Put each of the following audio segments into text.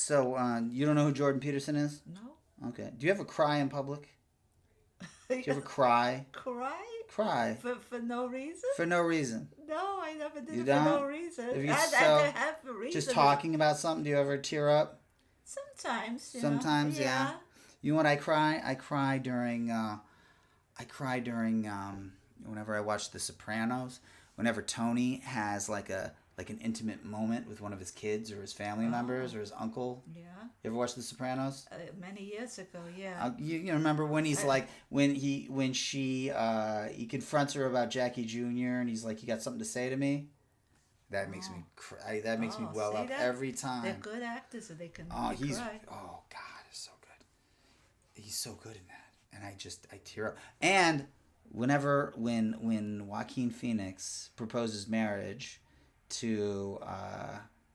So, you don't know who Jordan Peterson is? No. Okay. Do you ever cry in public? Do you ever cry? Cry Cry for no reason? for no reason. No, I never did You it for no don't? reason. If you I so have a just reason. talking about something, do you ever tear up? Sometimes, Sometimes, yeah. yeah. You know what I cry? I cry during. I cry during whenever I watch The Sopranos. Whenever Tony has like an intimate moment with one of his kids or his family members Oh, or his uncle. yeah. You ever watch The Sopranos? Many years ago, yeah. You remember when he's I, like when she he confronts her about Jackie Jr. and he's like, "You got something to say to me?" That makes me oh, cry. That makes me oh, well see up that? every They're time. good actors, so they can Oh, make you he's cry. oh God, he's so good. He's so good in that, and I tear up. And when Joaquin Phoenix proposes marriage to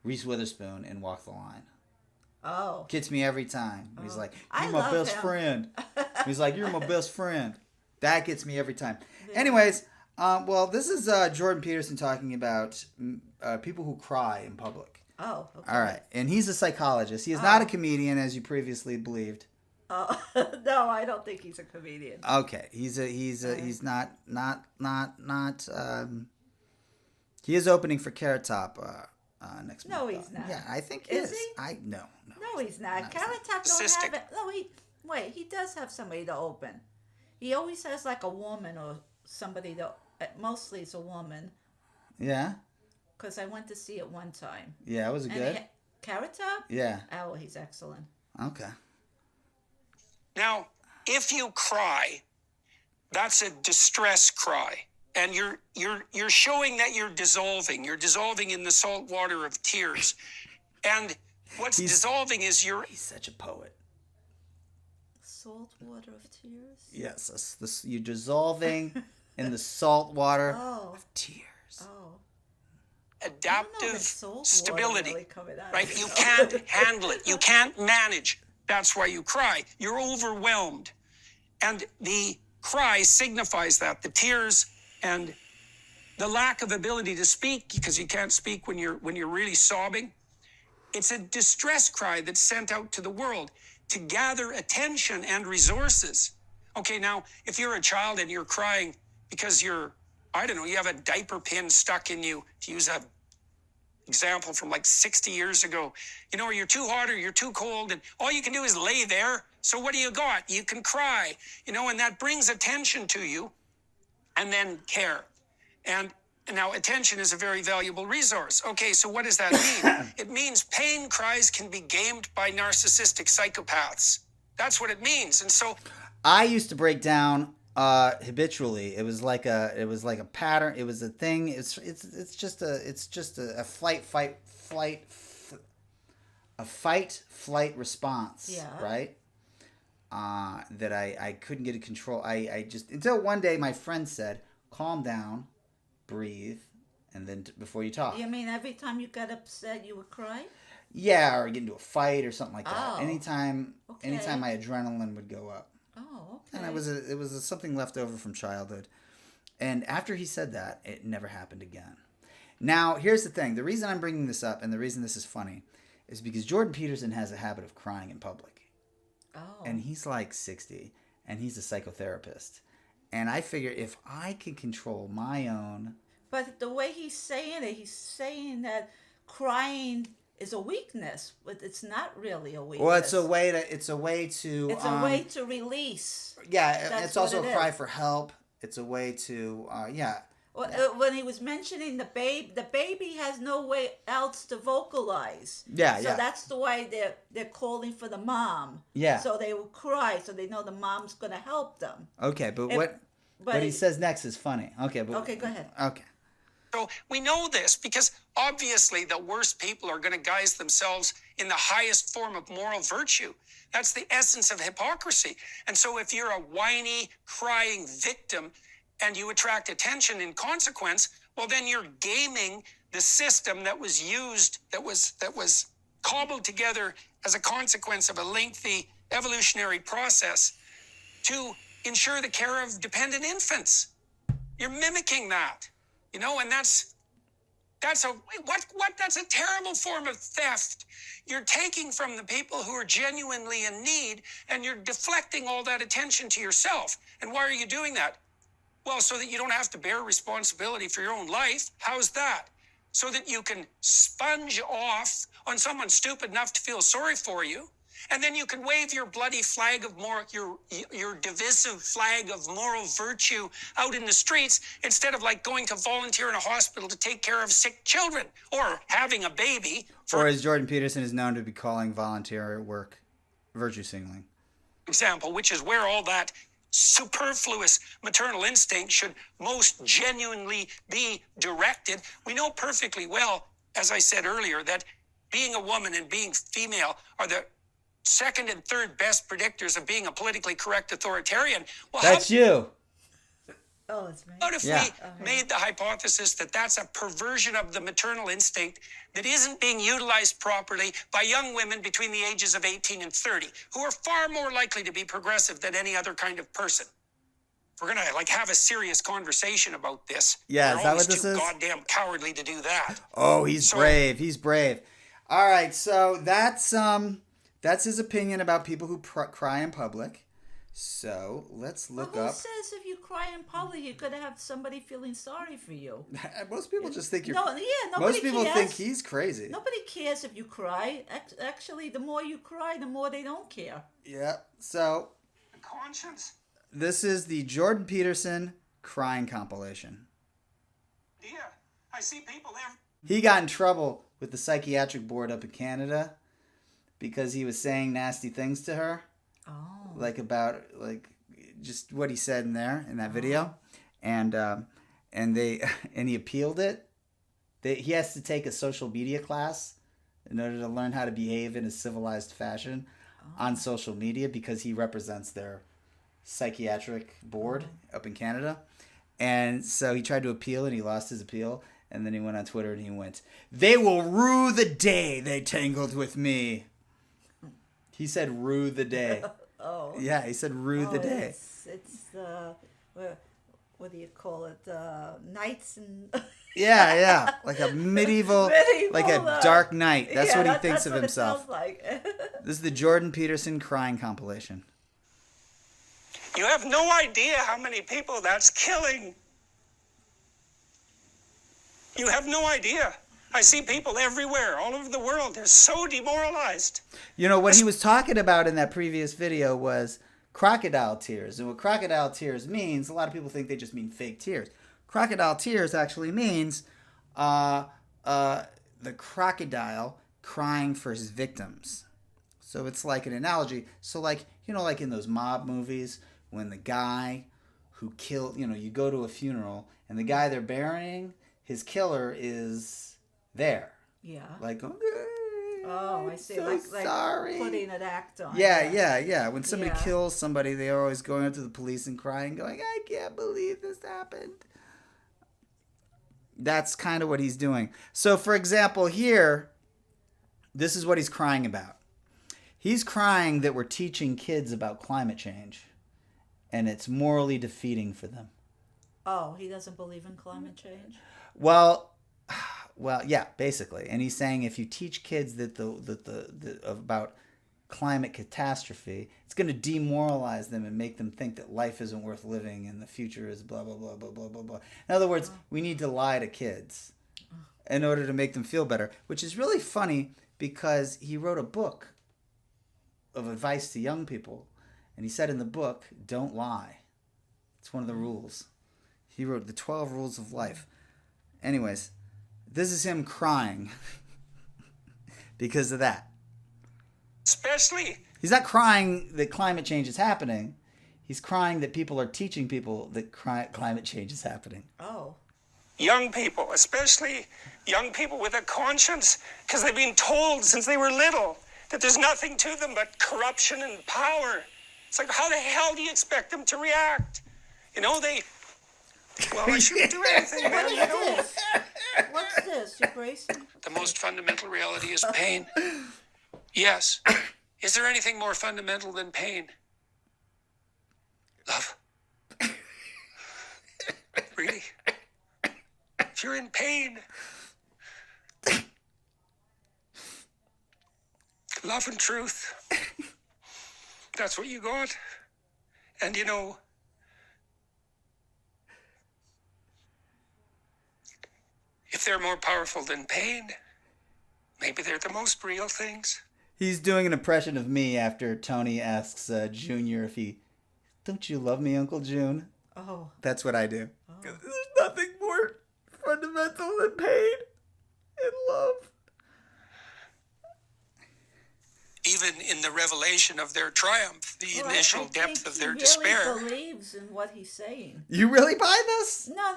Reese Witherspoon in Walk the Line, Oh, gets me every time. He's oh, like, "You're I my love best him. friend." He's like, "You're my best friend." That gets me every time. Yeah. Anyways, well, this is Jordan Peterson talking about people who cry in public. Oh, All okay. right, and he's a psychologist. He is not a Oh, comedian, as you previously believed. oh, no, I don't think he's a comedian. Okay, Uh, he's not. He is opening for Carrot Top next month, no, though. he's not. Yeah, I think he Is is. he? I no, no, No, he's he's not. not. No, he's Carrot Top don't have Narcissistic. it. No, wait. He does have somebody to open. He always has like a woman or somebody to. Mostly it's a woman. not. Yeah, Cause I went to see it one time. yeah, was it And good? Carrot Top. Yeah. Oh, he's excellent. Okay. Now, if you cry, that's a distress cry. And you're showing that you're dissolving. You're dissolving in the salt water of tears. And what's He's dissolving is your he's such a poet. Salt water of tears. Yes, you're dissolving in the salt water Oh, of tears. oh. I don't know if adaptive it's salt water stability. really coming out. Right? You can't handle it. You can't manage. That's why you cry. You're overwhelmed. And the cry signifies that. The tears and the lack of ability to speak, because you can't speak when you're really sobbing. It's a distress cry that's sent out to the world to gather attention and resources. Okay, now, if you're a child and you're crying because I don't know, you have a diaper pin stuck in you, to use a example from like 60 years ago, or you're too hot or you're too cold, and all you can do is lay there. So what do you got? You can cry, and that brings attention to you, and then care. And now attention is a very valuable resource. Okay, so what does that mean? It means pain cries can be gamed by narcissistic psychopaths. That's what it means. And so I used to break down habitually. It was like a pattern. It was a thing. It's just a fight flight response, Yeah. right? That I couldn't get in control. I just until one day my friend said, "Calm down, breathe, and then before you talk." You mean every time you got upset, you would cry? Yeah, or get into a fight or something like that. Oh, Anytime okay. my adrenaline would go up. Oh, And okay. it was something left over from childhood. And after he said that, it never happened again. Now, here's the thing. The reason I'm bringing this up and the reason this is funny is because Jordan Peterson has a habit of crying in public. Oh. And he's like 60 and he's a psychotherapist. And I figure if I can control my own. But the way he's saying that crying is a weakness, but it's not really a weakness. Well, it's a way to It's a way to release. Yeah, That's it's also what a it cry is. for help. It's a way to yeah. When he was mentioning the baby has no way else to vocalize. Yeah, So yeah. that's the way they're calling for the mom. Yeah. So they will cry, so they know the mom's gonna help them. Okay, but If- what but he it- says next is funny. Okay, but Okay, go ahead. Okay. So we know this because obviously the worst people are going to guise themselves in the highest form of moral virtue. That's the essence of hypocrisy. And so if you're a whiny, crying victim and you attract attention in consequence, well, then you're gaming the system that was used, that was cobbled together as a consequence of a lengthy evolutionary process to ensure the care of dependent infants. You're mimicking that. And That's a what? That's a terrible form of theft. You're taking from the people who are genuinely in need, and you're deflecting all that attention to yourself. And why are you doing that? Well, so that you don't have to bear responsibility for your own life. How's that? So that you can sponge off on someone stupid enough to feel sorry for you. And then you can wave your bloody flag of your divisive flag of moral virtue out in the streets instead of like going to volunteer in a hospital to take care of sick children or having a baby. Or as Jordan Peterson is known to be calling volunteer work virtue signaling. Example, which is where all that superfluous maternal instinct should most genuinely be directed. We know perfectly well, as I said earlier, that being a woman and being female are the second and third best predictors of being a politically correct authoritarian. Well, That's you. Oh, it's me. what if we made the hypothesis that that's a perversion of the maternal instinct that isn't being utilized properly by young women between the ages of 18 and 30, who are far more likely to be progressive than any other kind of person? We're gonna like have a serious conversation about this. Yeah, We're is that always what this too is? goddamn cowardly to do that. Oh, he's brave. He's brave. All right, so that's his opinion about people who cry in public. So let's look Well, who up. says if you cry in public, you're gonna have somebody feeling sorry for you? Most people just think you're. Nobody Most people cares. think he's crazy. Nobody cares if you cry. Actually, the more you cry, the more they don't care. Yeah. So Conscience. this is the Jordan Peterson crying compilation. Yeah, I see people there. He got in trouble with the psychiatric board up in Canada because he was saying nasty things to her. Oh. Like about just what he said in that video, and he appealed it. He has to take a social media class in order to learn how to behave in a civilized fashion on social media because he represents their psychiatric board up in Canada, and so he tried to appeal and he lost his appeal, and then he went on Twitter and he went, "They will rue the day they tangled with me." He said rue the day. Oh. Yeah, he said rue the day. It's what do you call it? Knights and. Yeah, like a medieval like a dark knight. That's what he thinks of himself. It sounds like. This is the Jordan Peterson crying compilation. You have no idea how many people that's killing. You have no idea. I see people everywhere, all over the world. They're so demoralized. You know, what he was talking about in that previous video was crocodile tears. And what crocodile tears means, a lot of people think they just mean fake tears. Crocodile tears actually means the crocodile crying for his victims. So it's like an analogy. So like, you know, like in those mob movies when the guy who killed, you know, you go to a funeral and the guy they're burying, his killer is there. Yeah. Like, Oh, I see. So like sorry. putting an act on. Yeah. When somebody Yeah. kills somebody, they're always going up to the police and crying, going, "I can't believe this happened." That's kind of what he's doing. So, for example, here, this is what he's crying about. He's crying that we're teaching kids about climate change, and it's morally defeating for them. Oh, he doesn't believe in climate change? Well, yeah, basically. And he's saying if you teach kids that about climate catastrophe, it's going to demoralize them and make them think that life isn't worth living and the future is blah, blah, blah, blah, blah, blah, blah. In other words, we need to lie to kids in order to make them feel better, which is really funny because he wrote a book of advice to young people. And he said in the book, don't lie. It's one of the rules. He wrote the 12 rules of life. Anyways, this is him crying because of that. Especially. He's not crying that climate change is happening. He's crying that people are teaching people that climate change is happening. Oh. Young people, especially young people with a conscience, because they've been told since they were little that there's nothing to them but corruption and power. It's like, how the hell do you expect them to react? You know, well, I shouldn't do anything, man. What is this? What's this? You're bracing? The most fundamental reality is pain. Yes. Is there anything more fundamental than pain? Love. Really? If you're in pain, Love and truth. That's what you got. And you know, if they're more powerful than pain, maybe they're the most real things. He's doing an impression of me after Tony asks Junior if he, don't you love me, Uncle June? Oh. That's what I do. There's nothing more fundamental than pain and love. Even in the revelation of their triumph, the initial depth of their despair. He really believes in what he's saying. You really buy this? No,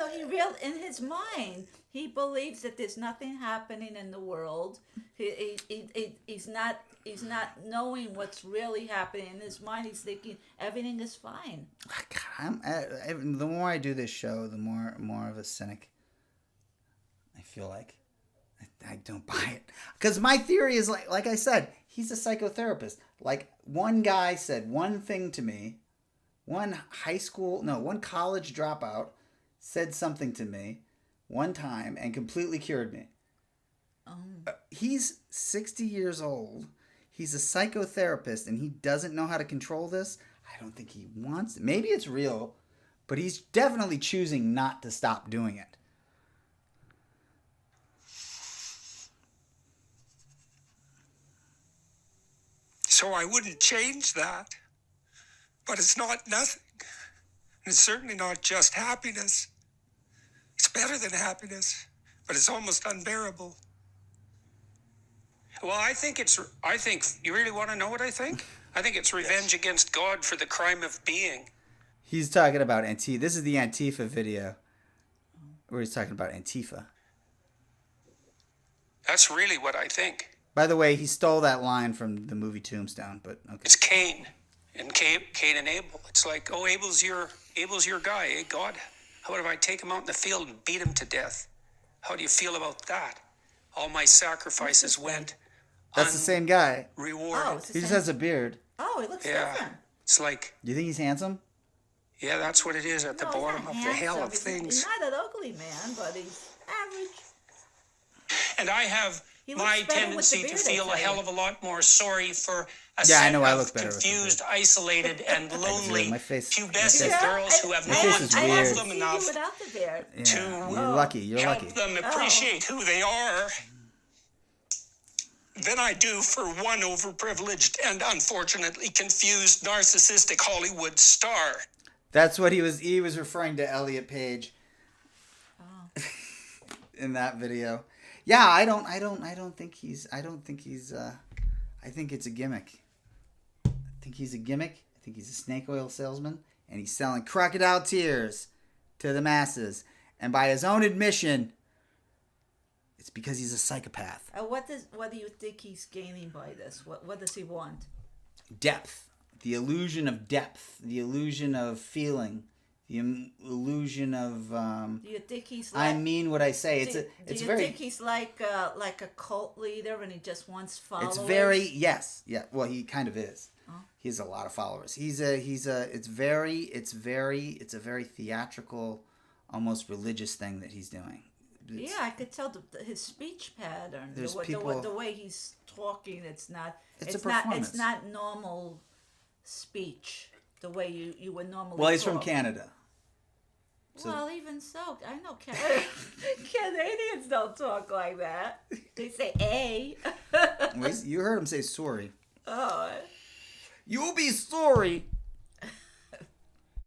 in his mind, he believes that there's nothing happening in the world. He's not knowing what's really happening in his mind. He's thinking everything is fine. God, the more I do this show, the more of a cynic I feel like. I don't buy it. Because my theory is, like I said, he's a psychotherapist. Like, one guy said one thing to me, one college dropout said something to me one time and completely cured me. He's 60 years old. He's a psychotherapist, and he doesn't know how to control this. I don't think he wants it. Maybe it's real, but he's definitely choosing not to stop doing it. So I wouldn't change that. But it's not nothing. It's certainly not just happiness. It's better than happiness, but it's almost unbearable. Well, I think you really want to know what I think? I think it's revenge against God for the crime of being. He's talking about Antifa. This is the Antifa video where he's talking about Antifa. That's really what I think. By the way, he stole that line from the movie Tombstone, but okay. It's Cain and Abel. It's like, oh, Abel's your guy, eh, God? How about if I take him out in the field and beat him to death? How do you feel about that? All my sacrifices went That's the same guy. rewarded. Oh, He just has a beard. Oh, he looks Yeah. different. It's like, Do you think he's handsome? yeah, that's what it is at the No, he's bottom not of the hell handsome. of things. He's not an ugly man, but he's average. And I have He looks my better with the tendency to beard, feel I a hell tell you. of a lot more sorry for a Yeah, I set know I of look better with the confused, isolated, and lonely My face- pubescent my face- girls who have my no face one is to weird. love I them haven't enough seen you without the beard. Yeah, To you're lucky. You're help lucky. them appreciate who they are than I do for one overprivileged and unfortunately confused narcissistic Hollywood star. That's what he was referring to Elliot Page in that video. Yeah, I think it's a gimmick. I think he's a gimmick. I think he's a snake oil salesman, and he's selling crocodile tears to the masses. And by his own admission, it's because he's a psychopath. What do you think he's gaining by this? What does he want? Depth. The illusion of depth. The illusion of feeling. The illusion of. Do you think he's like? I mean what I say. Do It's you very. think he's like a cult leader and he just wants followers? It's very yes, yeah. Well, he kind of is. He has a lot of followers. It's a very theatrical, almost religious thing that he's doing. Yeah, I could tell his speech pattern, There's the people- way he's talking. It's not. It's a not. performance. It's not normal speech. The way you would normally. Well, he's from talk. Canada. So- Well, even so, I know Canadians don't talk like that. They say "a." You heard him say sorry. Oh, You'll be sorry.